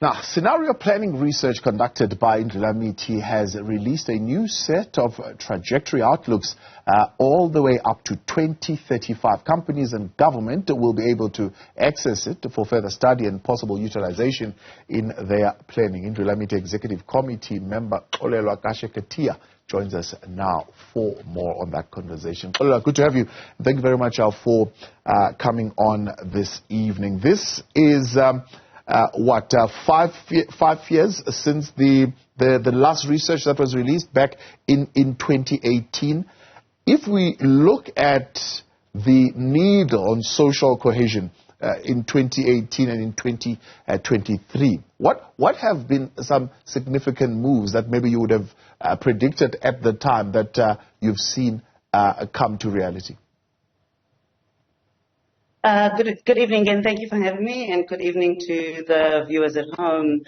Now, scenario planning research conducted by Indlulamithi has released a new set of trajectory outlooks all the way up to 2035. Companies and government will be able to access it for further study and possible utilization in their planning. Indlulamithi Executive Committee Member Xolelwa Kashe-Katiya joins us now for more on that conversation. Xolelwa, good to have you. Thank you very much for coming on this evening. This is... 5 years since the last research that was released back in 2018. If we look at the need on social cohesion in 2018 and in 2023, what have been some significant moves that maybe you would have predicted at the time that you've seen come to reality? Good evening, and thank you for having me, and good evening to the viewers at home.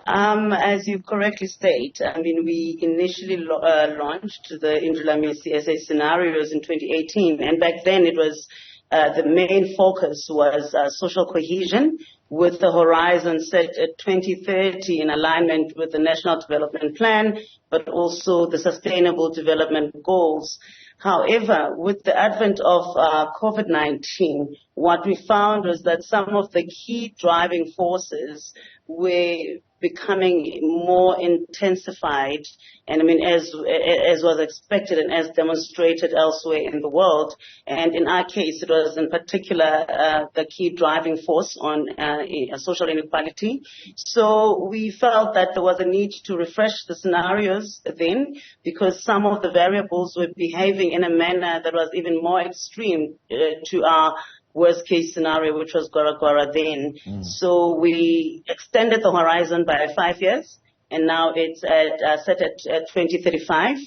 As you correctly state, we initially launched the Indlulamithi SA scenarios in 2018, and back then it was the main focus was social cohesion, with the horizon set at 2030 in alignment with the National Development Plan, but also the Sustainable Development Goals. However, with the advent of COVID-19, what we found was that some of the key driving forces were becoming more intensified, and as was expected and as demonstrated elsewhere in the world. And in our case, it was in particular the key driving force on social inequality. So we felt that there was a need to refresh the scenarios then, because some of the variables were behaving in a manner that was even more extreme to our worst case scenario, which was Gwara then. So we extended the horizon by 5 years, and now it's set at 2035.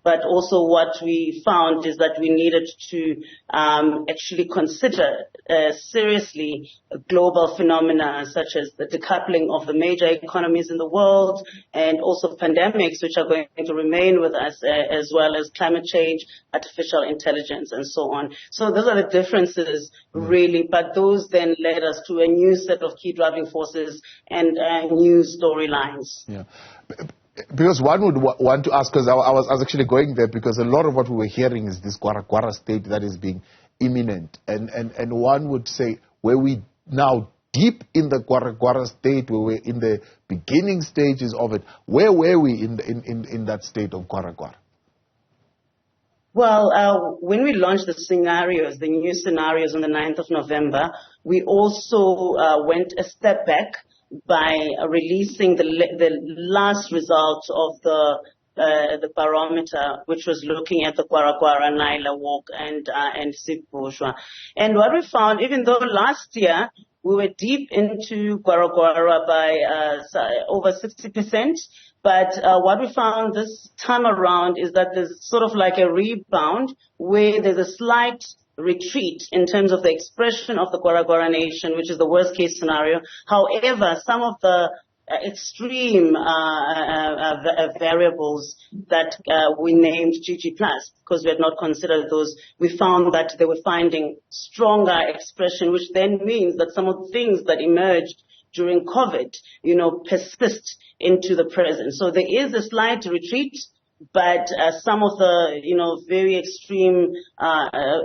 But also what we found is that we needed to actually consider seriously global phenomena such as the decoupling of the major economies in the world, and also pandemics, which are going to remain with us, as well as climate change, artificial intelligence, and so on. So those are the differences, really, but those then led us to a new set of key driving forces and new storylines. Yeah. Because one would want to ask, because I was actually going there, because a lot of what we were hearing is this Gwara state that is being imminent. And one would say, were we now deep in the Gwara state, where we're in the beginning stages of it, where were we in that state of Gwara? Well, when we launched the scenarios, the new scenarios on the 9th of November, we also went a step back by releasing the last results of the barometer, which was looking at the Gwara, Naila Walk, and Sipbushwa. And what we found, even though last year we were deep into Gwara by over 60%, but what we found this time around is that there's sort of like a rebound where there's a slight retreat in terms of the expression of the Gwara nation, which is the worst case scenario. However, some of the extreme variables that we named GG+, because we had not considered those, we found that they were finding stronger expression, which then means that some of the things that emerged during COVID, persist into the present. So there is a slight retreat, but some of the, very extreme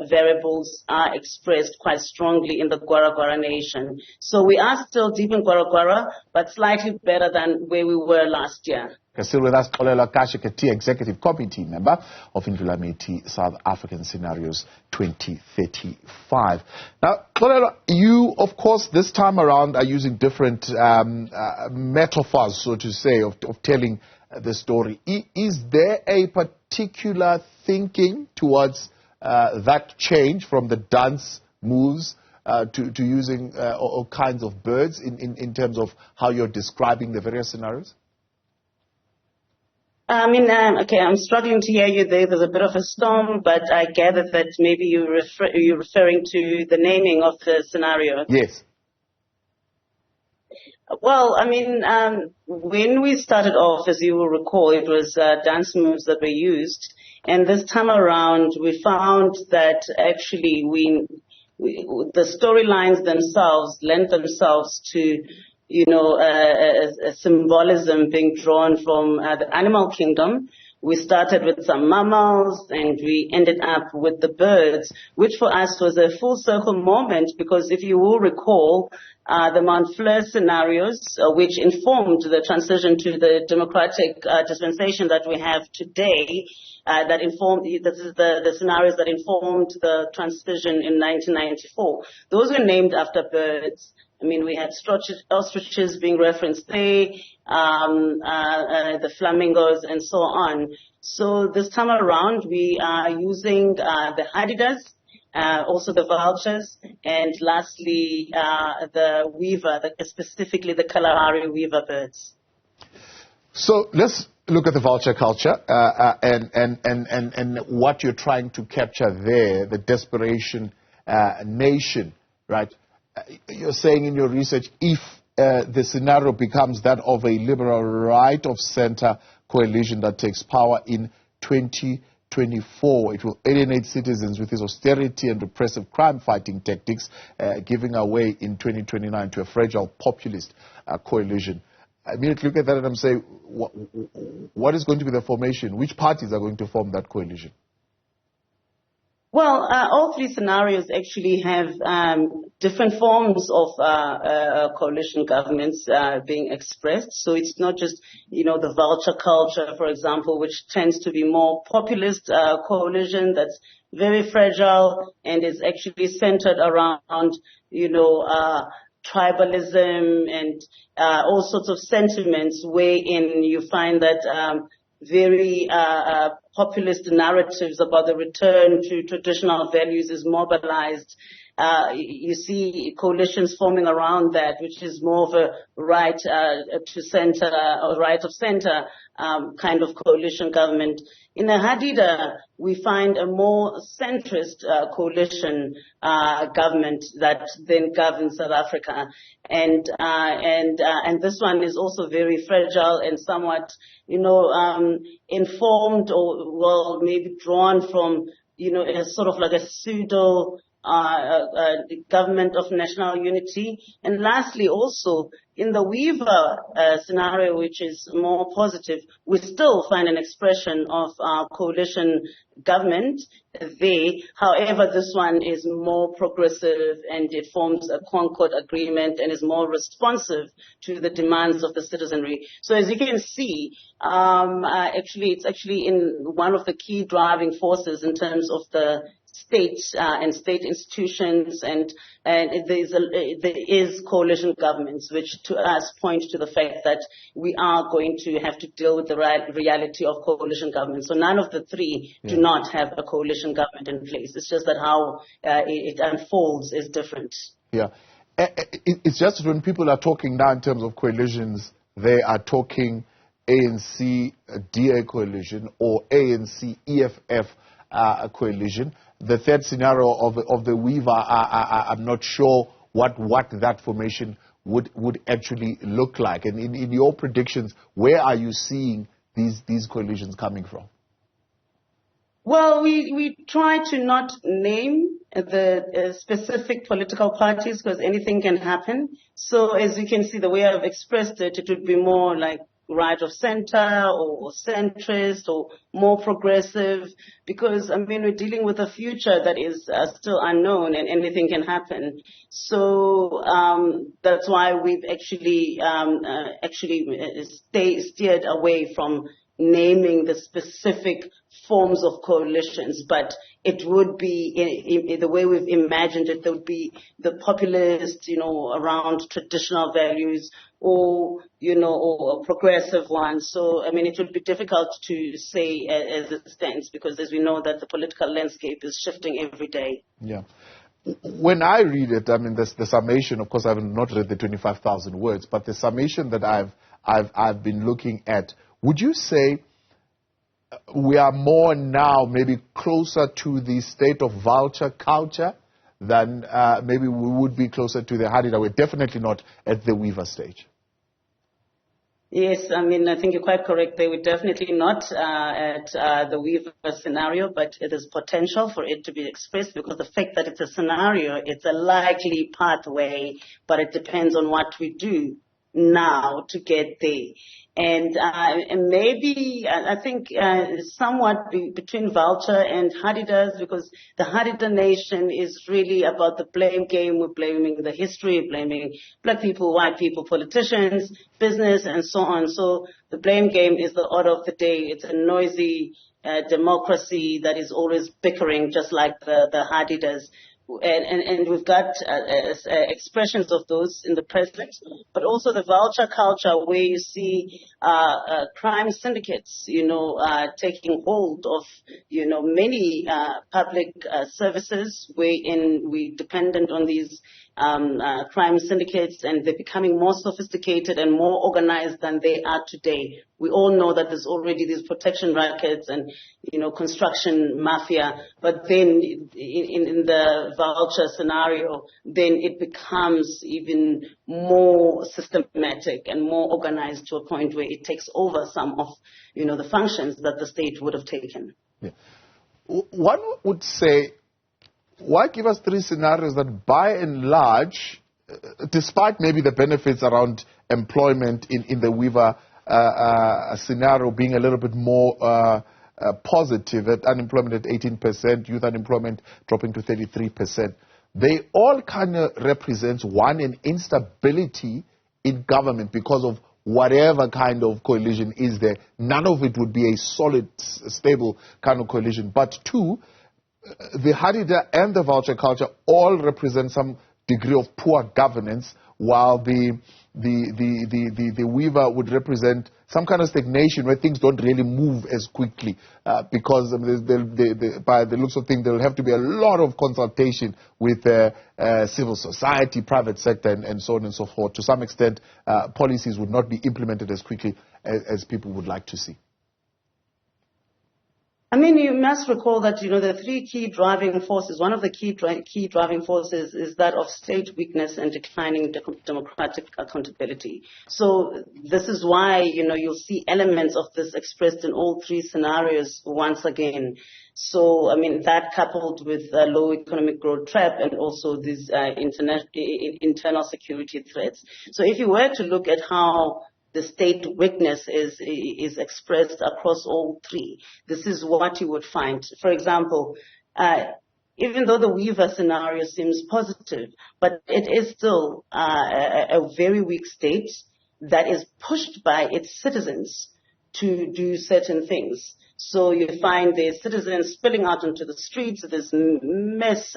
variables are expressed quite strongly in the Gwara nation. So we are still deep in Gwara, but slightly better than where we were last year. Still with us, Xolelwa Kashe-Katiya, Executive Committee Member of Indlulamithi South African Scenarios 2035. Now, Xolelwa, you, of course, this time around are using different metaphors, so to say, of telling the story. Is there a particular thinking towards that change from the dance moves to using all kinds of birds in terms of how you're describing the various scenarios? Okay, I'm struggling to hear you there. There's a bit of a storm, but I gather that maybe you're referring to the naming of the scenario. Yes. Well, when we started off, as you will recall, it was dance moves that were used. And this time around, we found that actually the storylines themselves lend themselves to a symbolism being drawn from the animal kingdom. We started with some mammals and we ended up with the birds, which for us was a full circle moment because if you will recall, the Mount Fleur scenarios, which informed the transition to the democratic dispensation that we have today, this is the scenarios that informed the transition in 1994. Those were named after birds. I mean, we had ostriches being referenced there, the flamingos, and so on. So this time around, we are using the hadidahs, also the vultures, and lastly, the weaver, specifically the Kalahari weaver birds. So let's look at the vulture culture and what you're trying to capture there, the desperation nation, right? You're saying in your research, if the scenario becomes that of a liberal right-of-center coalition that takes power in 2024, it will alienate citizens with its austerity and repressive crime-fighting tactics, giving away in 2029 to a fragile populist coalition. I immediately look at that and I'm saying, what is going to be the formation? Which parties are going to form that coalition? Well, all three scenarios actually have different forms of coalition governments being expressed. So it's not just, the vulture culture, for example, which tends to be more populist coalition that's very fragile and is actually centered around, tribalism and all sorts of sentiments wherein you find that very populist narratives about the return to traditional values is mobilized. You see coalitions forming around that, which is more of a right to center or right of center kind of coalition government. In the Hadidah, we find a more centrist coalition government that then governs South Africa, and this one is also very fragile and somewhat, informed or maybe drawn from, a sort of like a pseudo government of national unity. And lastly, also in the Weaver scenario, which is more positive, we still find an expression of coalition government there. However, this one is more progressive and it forms a Concord agreement and is more responsive to the demands of the citizenry. So as you can see, it's actually in one of the key driving forces in terms of the state and state institutions, and there is coalition governments, which to us point to the fact that we are going to have to deal with the reality of coalition government. So none of the three do not have a coalition government in place. It's just that how it unfolds is different. Yeah. It's just when people are talking now in terms of coalitions, they are talking ANC DA coalition or ANC EFF coalition. The third scenario of the Weaver, I'm not sure what that formation would actually look like. And in your predictions, where are you seeing these coalitions coming from? Well, we try to not name the specific political parties because anything can happen. So as you can see, the way I've expressed it, it would be more like right of center or centrist or more progressive, because we're dealing with a future that is still unknown and anything can happen. So that's why we've actually steered away from naming the specific forms of coalitions, but it would be in the way we've imagined it. There would be the populist, around traditional values, or or progressive ones. So it would be difficult to say as it stands, because as we know that the political landscape is shifting every day. Yeah. When I read it, the summation. Of course, I have not read the 25,000 words, but the summation that I've been looking at. Would you say we are more now maybe closer to the state of vulture culture than maybe we would be closer to the Hadidah? We're definitely not at the Weaver stage. Yes, I think you're quite correct. They were definitely not at the Weaver scenario, but it is potential for it to be expressed, because the fact that it's a scenario, it's a likely pathway, but it depends on what we do now to get there. And maybe, I think, somewhat between Vulture and Hadidas, because the Hadida nation is really about the blame game. We're blaming the history, blaming black people, white people, politicians, business, and so on. So the blame game is the order of the day. It's a noisy democracy that is always bickering, just like the Hadidas. And we've got expressions of those in the present, but also the vulture culture where you see crime syndicates, taking hold of, many public services wherein we're dependent on these crime syndicates, and they're becoming more sophisticated and more organized than they are today. We all know that there's already these protection rackets and, construction mafia, but then in the vulture scenario, then it becomes even more systematic and more organized to a point where it takes over some of, the functions that the state would have taken. Yeah. One would say, why give us three scenarios that by and large, despite maybe the benefits around employment in the Weaver scenario being a little bit more positive, at unemployment at 18%, youth unemployment dropping to 33%, they all kind of represent one, an instability in government because of whatever kind of coalition is there. None of it would be a solid, stable kind of coalition. But two, the Hadida and the vulture culture all represent some degree of poor governance, while the Weaver would represent some kind of stagnation where things don't really move as quickly because by the looks of things, there will have to be a lot of consultation with civil society, private sector, and so on and so forth. To some extent, policies would not be implemented as quickly as people would like to see. I mean, you must recall that, the three key driving forces, one of the key driving forces is that of state weakness and declining democratic accountability. So this is why, you'll see elements of this expressed in all three scenarios once again. So, I mean, that coupled with low economic growth trap and also these internal security threats. So if you were to look at how the state weakness is expressed across all three, this is what you would find. For example, even though the Weaver scenario seems positive, but it is still a very weak state that is pushed by its citizens to do certain things. So you find the citizens spilling out into the streets, there's mass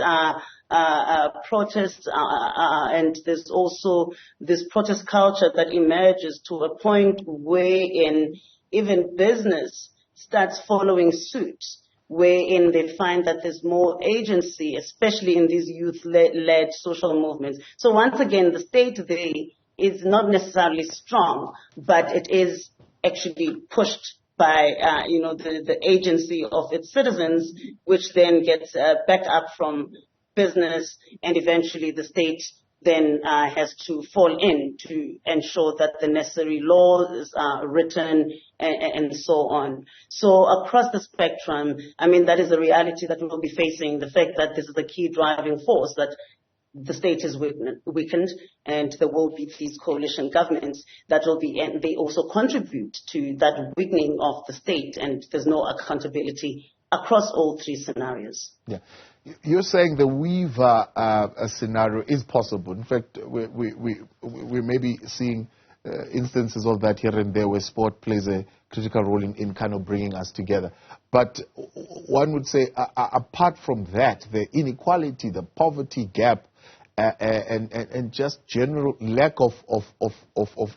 protests, and there's also this protest culture that emerges to a point wherein even business starts following suit, wherein they find that there's more agency, especially in these youth-led social movements. So once again, the state there is not necessarily strong, but it is actually pushed by, the agency of its citizens, which then gets backed up from business, and eventually the state then has to fall in to ensure that the necessary laws are written and so on. So across the spectrum, I mean, that is a reality that we will be facing, the fact that this is the key driving force, that the state is weakened, and there will be these coalition governments that will be, and they also contribute to that weakening of the state, and there's no accountability across all three scenarios. Yeah. You're saying the Weaver scenario is possible. In fact, we may be seeing instances of that here and there where sport plays a critical role in kind of bringing us together. But one would say, apart from that, the inequality, the poverty gap, and just general lack of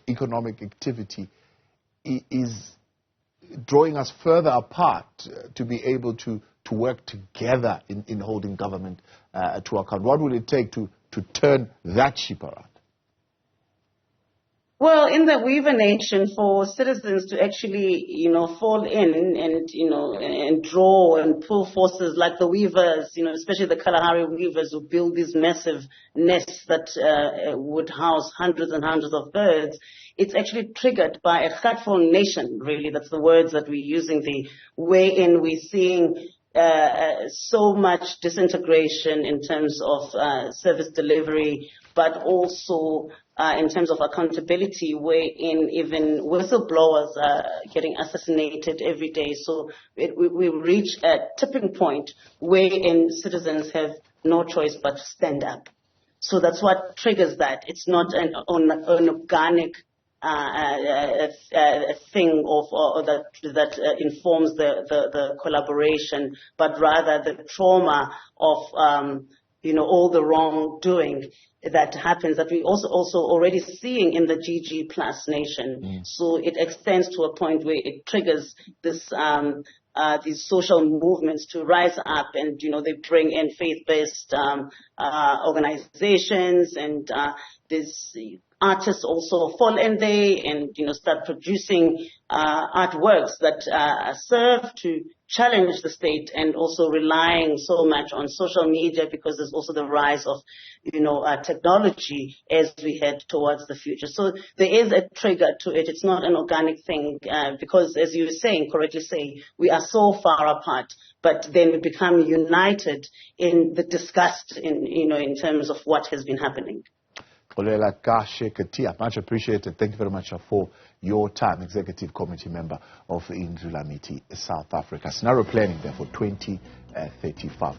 economic activity is drawing us further apart to be able to work together in holding government to account. What would it take to turn that ship around? Well, in the Weaver nation, for citizens to actually, fall in and draw and pull forces like the Weavers, especially the Kalahari Weavers, who build these massive nests that would house hundreds and hundreds of birds, it's actually triggered by a heartful nation, really. That's the words that we're using there, wherein we're seeing so much disintegration in terms of service delivery, but also in terms of accountability, wherein even whistleblowers are getting assassinated every day. So we reach a tipping point wherein citizens have no choice but to stand up. So that's what triggers that. It's not an organic thing that informs the collaboration, but rather the trauma of all the wrongdoing that happens, that we also already seeing in the GG plus nation. So it extends to a point where it triggers this these social movements to rise up, and they bring in faith-based organizations, and these artists also fall in there and start producing artworks that serve to challenge the state, and also relying so much on social media, because there's also the rise of technology as we head towards the future. So there is a trigger to it. It's not an organic thing, because as you were saying, correctly saying, we are so far apart, but then we become united in the disgust in terms of what has been happening. Xolelwa Kashe-Katiya, much appreciated. Thank you very much for your time. Executive Committee Member of Indlulamithi South Africa. Scenario planning there for 2035.